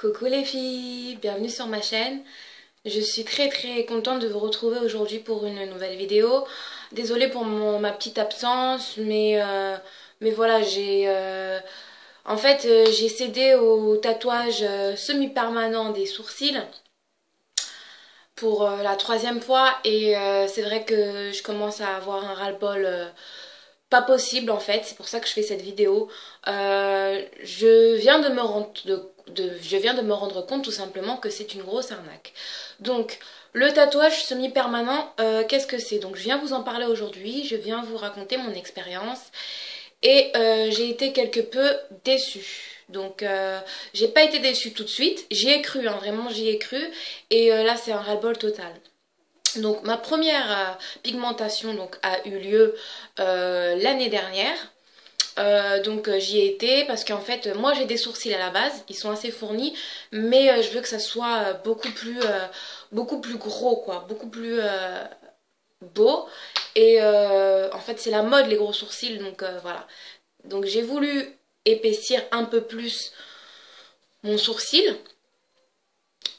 Coucou les filles, bienvenue sur ma chaîne. Je suis très contente de vous retrouver aujourd'hui pour une nouvelle vidéo. Désolée pour ma petite absence, mais voilà, j'ai cédé au tatouage semi-permanent des sourcils pour la troisième fois et c'est vrai que je commence à avoir un ras-le-bol pas possible en fait, c'est pour ça que je fais cette vidéo. Je viens de me rendre compte tout simplement que c'est une grosse arnaque. Donc le tatouage semi-permanent, qu'est-ce que c'est? Donc je viens vous en parler aujourd'hui, je viens vous raconter mon expérience et j'ai été quelque peu déçue. Donc j'ai pas été déçue tout de suite, j'y ai cru, hein, vraiment j'y ai cru et là c'est un ras-le-bol total. Donc ma première pigmentation donc, a eu lieu l'année dernière. J'y ai été parce qu'en fait moi j'ai des sourcils à la base, ils sont assez fournis, mais je veux que ça soit beaucoup plus gros quoi, beaucoup plus beau. Et en fait c'est la mode les gros sourcils, donc voilà. Donc j'ai voulu épaissir un peu plus mon sourcil.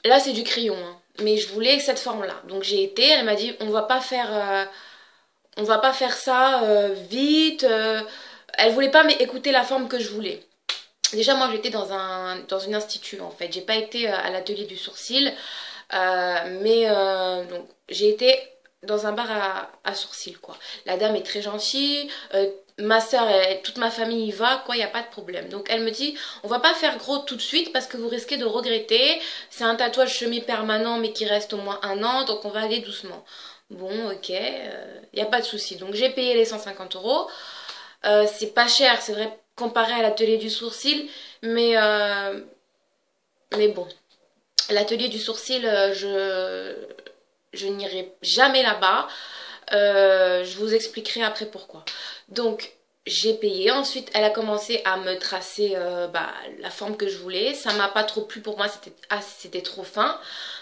Là c'est du crayon, hein, mais je voulais cette forme là. Donc j'ai été, elle m'a dit on va pas faire ça vite. Elle voulait pas écouter la forme que je voulais. Déjà moi j'étais dans une institut en fait. J'ai pas été à l'atelier du sourcil. Donc j'ai été dans un bar à sourcils quoi. La dame est très gentille. Ma soeur, toute ma famille y va, quoi, il n'y a pas de problème. Donc elle me dit, on va pas faire gros tout de suite parce que vous risquez de regretter. C'est un tatouage semi-permanent mais qui reste au moins 1 an, donc on va aller doucement. Bon, ok, il n'y a pas de souci. Donc j'ai payé les 150 euros. C'est pas cher, c'est vrai, comparé à l'atelier du sourcil, mais bon. L'atelier du sourcil, je n'irai jamais là-bas. Je vous expliquerai après pourquoi. Donc j'ai payé, ensuite elle a commencé à me tracer la forme que je voulais. Ça m'a pas trop plu pour moi, c'était trop fin.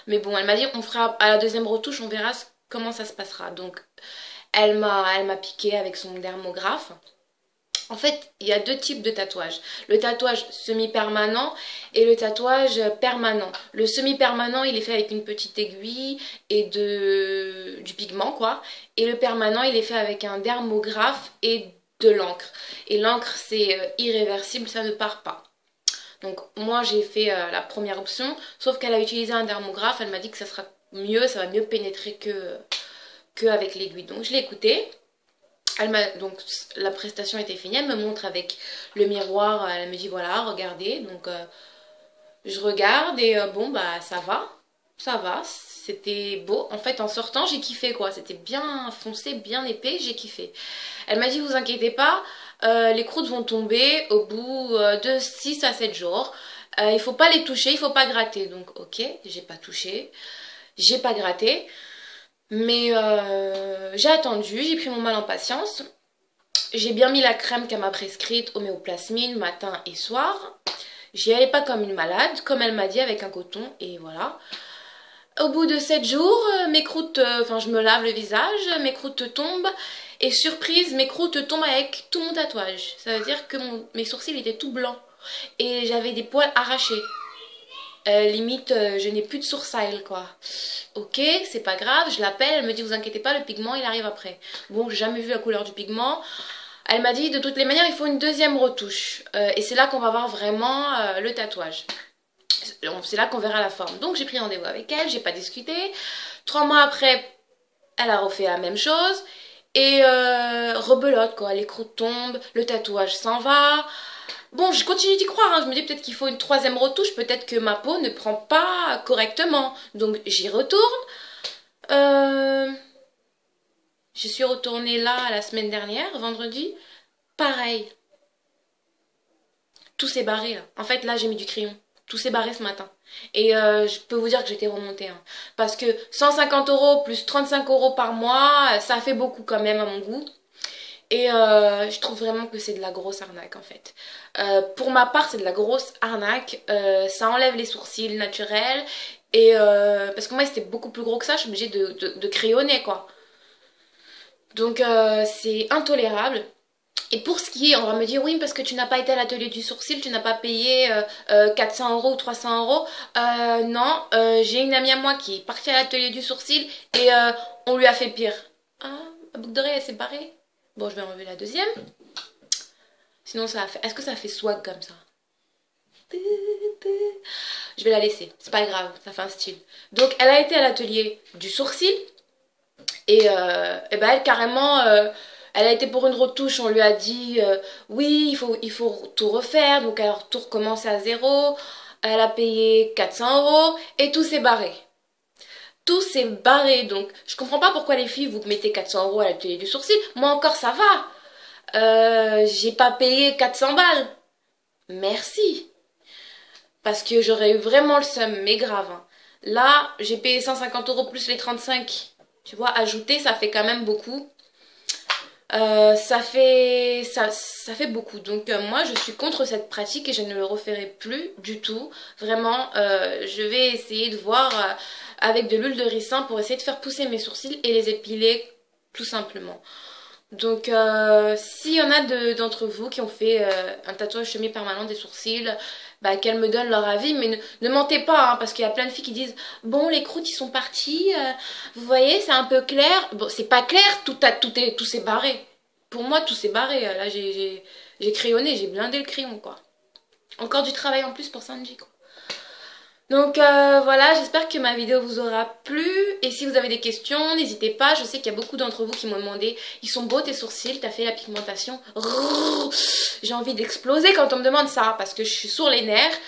Mais bon, elle m'a dit on fera à la deuxième retouche, on verra comment ça se passera. Donc elle m'a piqué avec son dermographe. En fait, il y a deux types de tatouages. Le tatouage semi-permanent et le tatouage permanent. Le semi-permanent, il est fait avec une petite aiguille et du pigment, quoi. Et le permanent, il est fait avec un dermographe et de l'encre. Et l'encre, c'est irréversible, ça ne part pas. Donc moi, j'ai fait la première option, sauf qu'elle a utilisé un dermographe. Elle m'a dit que ça sera mieux, ça va mieux pénétrer que avec l'aiguille. Donc je l'ai écoutée. Donc la prestation était finie, elle me montre avec le miroir, elle me dit voilà regardez, donc je regarde et bon bah ça va, c'était beau. En fait en sortant j'ai kiffé quoi, c'était bien foncé, bien épais, j'ai kiffé. Elle m'a dit vous inquiétez pas, les croûtes vont tomber au bout de 6 à 7 jours, il faut pas les toucher, il faut pas gratter. Donc ok, j'ai pas touché, j'ai pas gratté. Mais j'ai attendu, j'ai pris mon mal en patience. J'ai bien mis la crème qu'elle m'a prescrite, homéoplasmine, matin et soir. J'y allais pas comme une malade, comme elle m'a dit, avec un coton, et voilà. Au bout de 7 jours, mes croûtes, je me lave le visage, mes croûtes tombent, et surprise, mes croûtes tombent avec tout mon tatouage. Ça veut dire que mes sourcils étaient tout blancs, et j'avais des poils arrachés. Limite je n'ai plus de sourcils quoi. Ok, c'est pas grave, je l'appelle, elle me dit vous inquiétez pas, le pigment il arrive après. Bon, j'ai jamais vu la couleur du pigment. Elle m'a dit de toutes les manières il faut une deuxième retouche et c'est là qu'on va voir vraiment le tatouage. C'est là qu'on verra la forme. Donc j'ai pris rendez-vous avec elle, j'ai pas discuté. 3 mois après, elle a refait la même chose et rebelote quoi, les croûtes tombent, le tatouage s'en va. Bon, je continue d'y croire, hein. Je me dis peut-être qu'il faut une troisième retouche, peut-être que ma peau ne prend pas correctement. Donc j'y retourne. Je suis retournée là la semaine dernière, vendredi. Pareil. Tout s'est barré là. En fait là j'ai mis du crayon. Tout s'est barré ce matin. Et je peux vous dire que j'étais remontée. Hein. Parce que 150 euros plus 35 euros par mois, ça fait beaucoup quand même à mon goût. Et je trouve vraiment que c'est de la grosse arnaque en fait. Pour ma part c'est de la grosse arnaque. Ça enlève les sourcils naturels. Et parce que moi c'était beaucoup plus gros que ça, je suis obligée de crayonner quoi. Donc c'est intolérable. Et pour ce qui est, on va me dire, oui, parce que tu n'as pas été à l'atelier du sourcil, tu n'as pas payé 400 € ou 300 €. Non, j'ai une amie à moi qui est partie à l'atelier du sourcil et on lui a fait pire. Ah, la boucle d'oreille, elle s'est barrée. Bon, je vais enlever la deuxième. Sinon, ça a fait... Est-ce que ça fait swag comme ça? Je vais la laisser, c'est pas grave, ça fait un style. Donc, elle a été à l'atelier du sourcil et ben elle, carrément... elle a été pour une retouche, on lui a dit oui, il faut tout refaire, donc alors tout recommence à zéro. Elle a payé 400 € et tout s'est barré. Tout s'est barré, donc je comprends pas pourquoi les filles vous mettez 400 € à l'atelier du sourcil. Moi encore ça va. J'ai pas payé 400 balles. Merci. Parce que j'aurais eu vraiment le seum, mais grave. Hein. Là, j'ai payé 150 € plus les 35. Tu vois, ajouter, ça fait quand même beaucoup. Ça fait beaucoup. Donc moi je suis contre cette pratique et je ne le referai plus du tout. Vraiment, je vais essayer de voir avec de l'huile de ricin pour essayer de faire pousser mes sourcils et les épiler tout simplement. Donc s'il y en a d'entre vous qui ont fait un tatouage semi-permanent des sourcils, bah, qu'elles me donnent leur avis, mais ne mentez pas, hein, parce qu'il y a plein de filles qui disent bon, les croûtes ils sont partis, vous voyez, c'est un peu clair. Bon, c'est pas clair, tout s'est barré. Pour moi, tout s'est barré. Là, j'ai crayonné, j'ai blindé le crayon, quoi. Encore du travail en plus pour Sanji, quoi. Donc voilà, j'espère que ma vidéo vous aura plu. Et si vous avez des questions, n'hésitez pas. Je sais qu'il y a beaucoup d'entre vous qui m'ont demandé ils sont beaux tes sourcils, t'as fait la pigmentation. J'ai envie d'exploser quand on me demande ça parce que je suis sur les nerfs.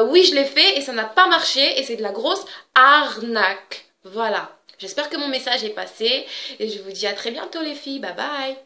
Oui, je l'ai fait et ça n'a pas marché et c'est de la grosse arnaque. Voilà. J'espère que mon message est passé et je vous dis à très bientôt les filles. Bye bye.